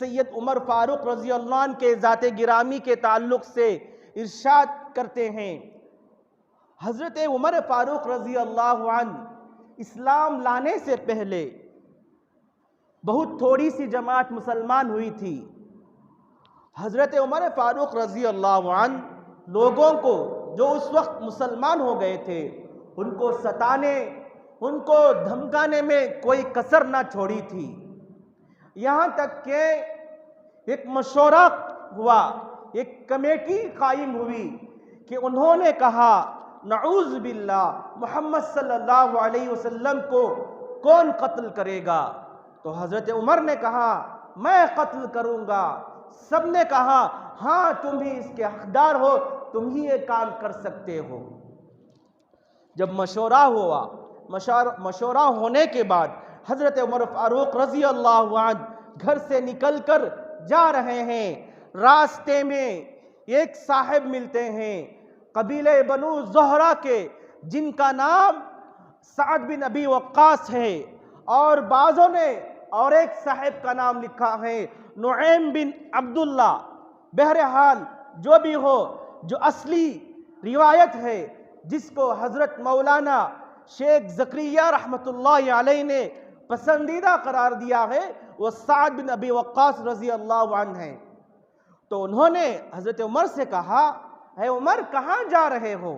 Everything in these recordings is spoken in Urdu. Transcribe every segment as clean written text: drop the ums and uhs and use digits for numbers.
سید عمر فاروق رضی اللہ عنہ کے ذات گرامی کے تعلق سے ارشاد کرتے ہیں، حضرت عمر فاروق رضی اللہ عنہ اسلام لانے سے پہلے بہت تھوڑی سی جماعت مسلمان ہوئی تھی۔ حضرت عمر فاروق رضی اللہ عنہ لوگوں کو جو اس وقت مسلمان ہو گئے تھے ان کو ستانے، ان کو دھمکانے میں کوئی کسر نہ چھوڑی تھی، یہاں تک کہ ایک مشورہ ہوا، ایک کمیٹی قائم ہوئی کہ انہوں نے کہا نعوذ باللہ محمد صلی اللہ علیہ وسلم کو کون قتل کرے گا؟ تو حضرت عمر نے کہا میں قتل کروں گا۔ سب نے کہا ہاں تم ہی اس کے حقدار ہو، تم ہی یہ کام کر سکتے ہو۔ جب مشورہ ہوا، مشورہ ہونے کے بعد حضرت عمر فاروق رضی اللہ عنہ گھر سے نکل کر جا رہے ہیں، راستے میں ایک صاحب ملتے ہیں قبیلہ بنو زہرہ کے، جن کا نام سعد بن ابی وقاص ہے، اور بعضوں نے اور ایک صاحب کا نام لکھا ہے نعیم بن عبداللہ۔ بہرحال جو بھی ہو، جو اصلی روایت ہے جس کو حضرت مولانا شیخ زکریہ رحمۃ اللہ علیہ نے پسندیدہ قرار دیا ہے، وہ سعد بن ابی وقاص رضی اللہ عنہ ہیں۔ تو انہوں نے حضرت عمر سے کہا اے عمر کہاں جا رہے ہو؟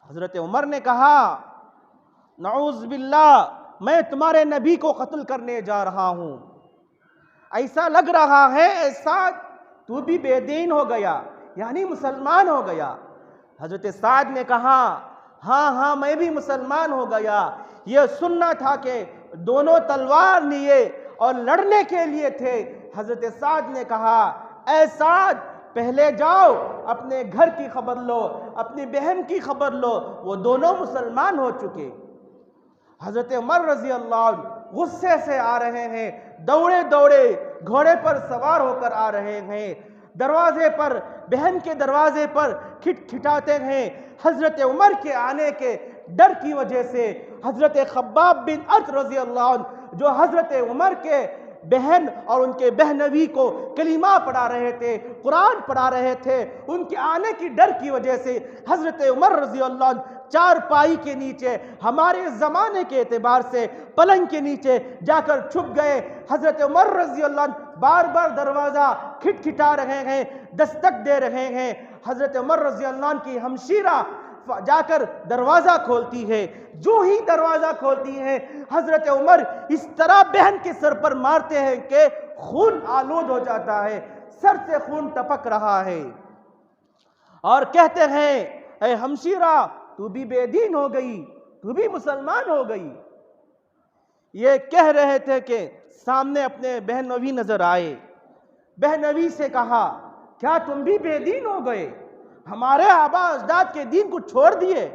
حضرت عمر نے کہا نعوذ باللہ میں تمہارے نبی کو قتل کرنے جا رہا ہوں۔ ایسا لگ رہا ہے سعد تو بھی بے دین ہو گیا، یعنی مسلمان ہو گیا۔ حضرت سعد نے کہا ہاں میں بھی مسلمان ہو گیا، یہ سننا تھا کہ دونوں تلوار لیے اور لڑنے کے لیے تھے۔ حضرت سعد نے کہا اے سعد پہلے جاؤ اپنے گھر کی خبر لو، اپنی بہن کی خبر لو، وہ دونوں مسلمان ہو چکے۔ حضرت عمر رضی اللہ عنہ غصے سے آ رہے ہیں، دوڑے دوڑے گھوڑے پر سوار ہو کر آ رہے ہیں، دروازے پر، بہن کے دروازے پر کھٹکھٹاتے ہیں۔ حضرت عمر کے آنے کے ڈر کی وجہ سے حضرت خباب بن ارت رضی اللہ عنہ جو حضرت عمر کے بہن اور ان کے بہنوی کو کلمہ پڑھا رہے تھے، قرآن پڑھا رہے تھے، ان کے آنے کی ڈر کی وجہ سے حضرت عمر رضی اللہ عنہ چار پائی کے نیچے، ہمارے زمانے کے اعتبار سے پلنگ کے نیچے جا کر چھپ گئے۔ حضرت عمر رضی اللہ عنہ بار بار دروازہ کھٹکھٹا رہے ہیں، دستک دے رہے ہیں۔ حضرت عمر رضی اللہ عنہ کی ہمشیرہ جا کر دروازہ کھولتی ہے، جو ہی دروازہ کھولتی ہے حضرت عمر اس طرح بہن کے سر پر مارتے ہیں کہ خون آلود ہو جاتا ہے، سر سے خون ٹپک رہا ہے، اور کہتے ہیں اے ہمشیرہ تو بھی بے دین ہو گئی، تو بھی مسلمان ہو گئی۔ یہ کہہ رہے تھے کہ سامنے اپنے بہنوی نظر آئے، بہنوی سے کہا کیا تم بھی بے دین ہو گئے، ہمارے آبا اجداد کے دین کو چھوڑ دیے؟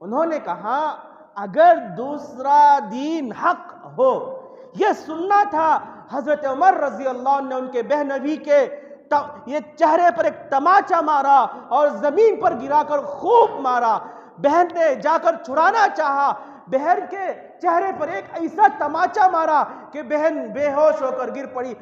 انہوں نے کہا اگر دوسرا دین حق ہو، یہ سننا تھا۔ حضرت عمر رضی اللہ عنہ نے ان کے بہنوی کے یہ چہرے پر ایک تماچا مارا اور زمین پر گرا کر خوب مارا۔ بہن نے جا کر چھڑانا چاہا، بہن کے چہرے پر ایک ایسا تماچا مارا کہ بہن بے ہوش ہو کر گر پڑی۔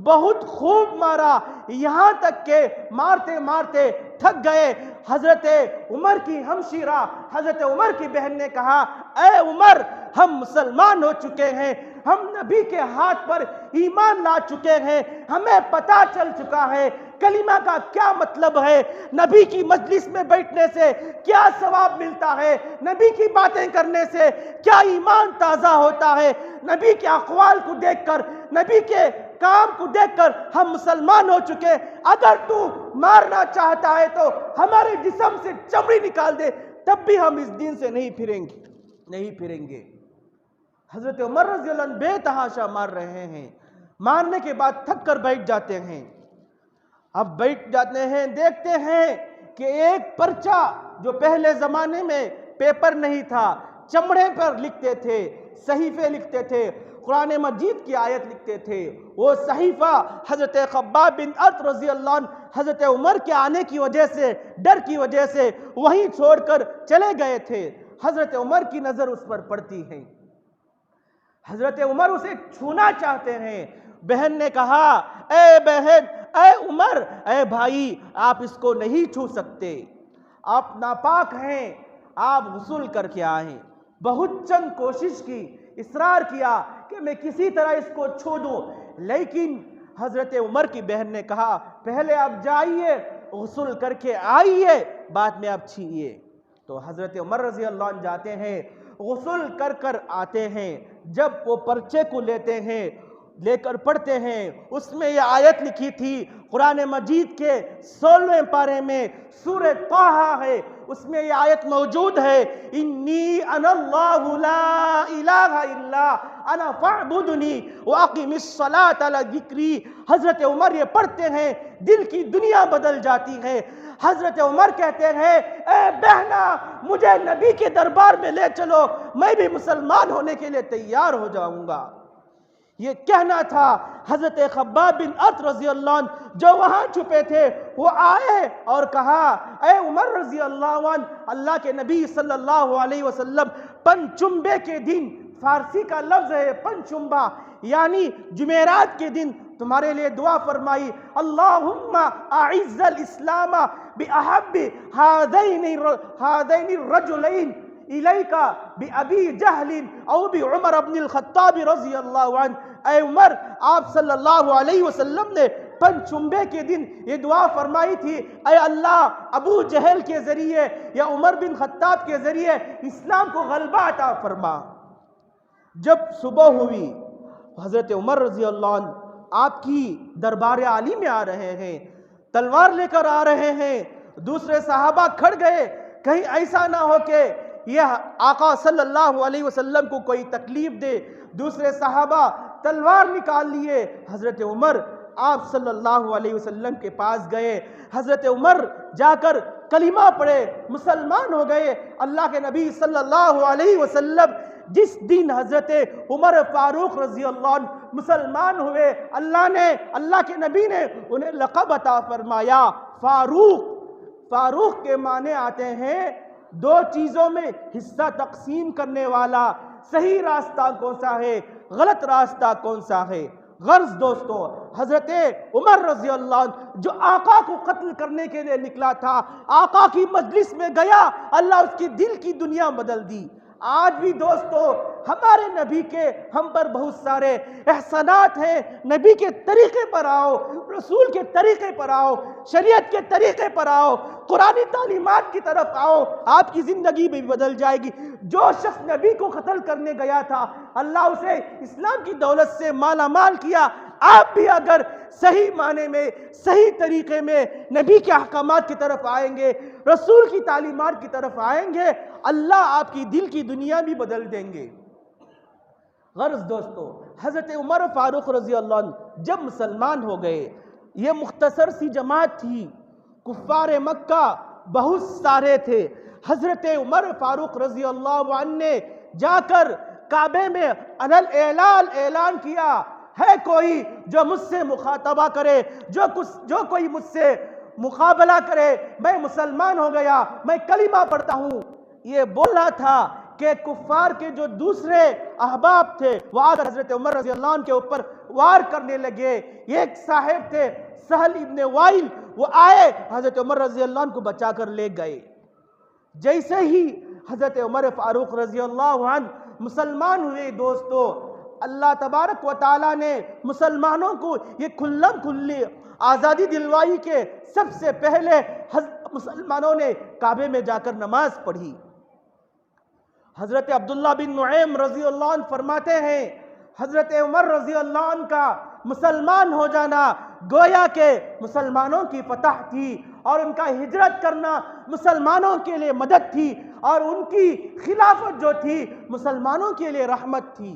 بہت خوب مارا، یہاں تک کہ مارتے مارتے تھک گئے۔ حضرت عمر کی ہمشیرہ، حضرت عمر کی بہن نے کہا اے عمر ہم مسلمان ہو چکے ہیں، ہم نبی کے ہاتھ پر ایمان لا چکے ہیں، ہمیں پتہ چل چکا ہے کلمہ کا کیا مطلب ہے، نبی کی مجلس میں بیٹھنے سے کیا ثواب ملتا ہے، نبی کی باتیں کرنے سے کیا ایمان تازہ ہوتا ہے، نبی کے اقوال کو دیکھ کر، نبی کے کام کو دیکھ کر ہم مسلمان ہو چکے۔ اگر تو مارنا چاہتا ہے تو ہمارے جسم سے چمڑی نکال دے، تب بھی ہم اس دین سے نہیں پھریں گے۔ حضرت عمر رضی اللہ عنہ بے تحاشا مار رہے ہیں، مارنے کے بعد تھک کر بیٹھ جاتے ہیں۔ اب بیٹھ جاتے ہیں، دیکھتے ہیں کہ ایک پرچہ جو پہلے زمانے میں پیپر نہیں تھا، چمڑے پر لکھتے تھے، صحیفے لکھتے تھے، قرآن مجید کی آیت لکھتے تھے، وہ صحیفہ حضرت خباب بن ارت رضی اللہ عنہ حضرت عمر کے آنے کی وجہ سے، ڈر کی وجہ سے وہیں چھوڑ کر چلے گئے تھے۔ حضرت عمر کی نظر اس پر پڑتی ہے، حضرت عمر اسے چھونا چاہتے ہیں، بہن نے کہا اے بہن، اے عمر، اے بھائی، آپ اس کو نہیں چھو سکتے، آپ ناپاک ہیں، آپ غسل کر کے آئیں۔ بہت چند کوشش کی، اصرار کیا کہ میں کسی طرح اس کو چھو دوں، لیکن حضرت عمر کی بہن نے کہا پہلے آپ جائیے، غسل کر کے آئیے، بعد میں آپ چھیئے۔ تو حضرت عمر رضی اللہ عنہ جاتے ہیں، غسل کر کر آتے ہیں، جب وہ پرچے کو لیتے ہیں، لے کر پڑھتے ہیں، اس میں یہ آیت لکھی تھی، قرآن مجید کے 16ویں پارے میں سورہ طٰہٰ ہے، اس میں یہ آیت موجود ہے، انی انا اللہ لا الہ الا انا فاعبدنی واقم الصلاۃ لذکری۔ حضرت عمر یہ پڑھتے ہیں، دل کی دنیا بدل جاتی ہے۔ حضرت عمر کہتے ہیں اے بہنا، مجھے نبی کے دربار میں لے چلو، میں بھی مسلمان ہونے کے لیے تیار ہو جاؤں گا۔ یہ کہنا تھا۔ حضرت خباب بن ارت رضی اللہ عنہ جو وہاں چھپے تھے، وہ آئے اور کہا اے عمر رضی اللہ عنہ، اللہ کے نبی صلی اللہ علیہ وسلم پنچمبے کے دن، فارسی کا لفظ ہے پنچمبا، یعنی جمعرات کے دن تمہارے لیے دعا فرمائی، اللہم اعز الاسلام باحب ہذین الرجلین الیک بابی جہل او بعمر بن الخطاب رضی اللہ عنہ۔ اے عمر، آپ صلی اللہ علیہ وسلم نے پنچمبے کے دن یہ دعا فرمائی تھی، اے اللہ، ابو جہل کے ذریعے یا عمر بن خطاب کے ذریعے اسلام کو غلبہ عطا فرما۔ جب صبح ہوئی، حضرت عمر رضی اللہ عنہ آپ کی دربار عالی میں آ رہے ہیں، تلوار لے کر آ رہے ہیں، دوسرے صحابہ کھڑ گئے، کہیں ایسا نہ ہو کہ یہ آقا صلی اللہ علیہ وسلم کو کوئی تکلیف دے۔ دوسرے صحابہ تلوار نکال لیے، حضرت عمر آپ صلی اللہ علیہ وسلم کے پاس گئے، حضرت عمر جا کر کلمہ پڑھے، مسلمان ہو گئے۔ اللہ کے نبی صلی اللہ علیہ وسلم جس دن حضرت عمر فاروق رضی اللہ عنہ مسلمان ہوئے، اللہ کے نبی نے انہیں لقب عطا فرمایا فاروق۔ فاروق کے معنی آتے ہیں دو چیزوں میں حصہ تقسیم کرنے والا، صحیح راستہ کون سا ہے، غلط راستہ کون سا ہے۔ غرض دوستو، حضرت عمر رضی اللہ عنہ جو آقا کو قتل کرنے کے لیے نکلا تھا، آقا کی مجلس میں گیا، اللہ اس کی دل کی دنیا بدل دی۔ آج بھی دوستو ہمارے نبی کے ہم پر بہت سارے احسانات ہیں، نبی کے طریقے پر آؤ، رسول کے طریقے پر آؤ، شریعت کے طریقے پر آؤ، قرآنی تعلیمات کی طرف آؤ، آپ کی زندگی بھی بدل جائے گی۔ جو شخص نبی کو قتل کرنے گیا تھا، اللہ اسے اسلام کی دولت سے مالا مال کیا۔ آپ بھی اگر صحیح معنی میں، صحیح طریقے میں نبی کے احکامات کی طرف آئیں گے، رسول کی تعلیمات کی طرف آئیں گے، اللہ آپ کی دل کی دنیا بھی بدل دیں گے۔ غرض دوستو، حضرت عمر فاروق رضی اللہ عنہ جب مسلمان ہو گئے، یہ مختصر سی جماعت تھی، کفار مکہ بہت سارے تھے۔ حضرت عمر فاروق رضی اللہ عنہ نے جا کر کعبے میں اعلان کیا، ہے کوئی جو مجھ سے مخاطبہ کرے، جو کوئی مجھ سے مقابلہ کرے، میں مسلمان ہو گیا، میں کلمہ پڑھتا ہوں۔ یہ بولا تھا کہ کفار کے جو دوسرے احباب تھے وہ آ کر حضرت عمر رضی اللہ عنہ کے اوپر وار کرنے لگے۔ ایک صاحب تھے سہل ابن وائل، وہ آئے، حضرت عمر رضی اللہ عنہ کو بچا کر لے گئے۔ جیسے ہی حضرت عمر فاروق رضی اللہ عنہ مسلمان ہوئے دوستو، اللہ تبارک و تعالیٰ نے مسلمانوں کو یہ کھلم کھلی آزادی دلوائی کہ سب سے پہلے مسلمانوں نے کعبے میں جا کر نماز پڑھی۔ حضرت عبداللہ بن نعیم رضی اللہ عنہ فرماتے ہیں، حضرت عمر رضی اللہ عنہ کا مسلمان ہو جانا گویا کہ مسلمانوں کی فتح تھی، اور ان کا ہجرت کرنا مسلمانوں کے لیے مدد تھی، اور ان کی خلافت جو تھی مسلمانوں کے لیے رحمت تھی۔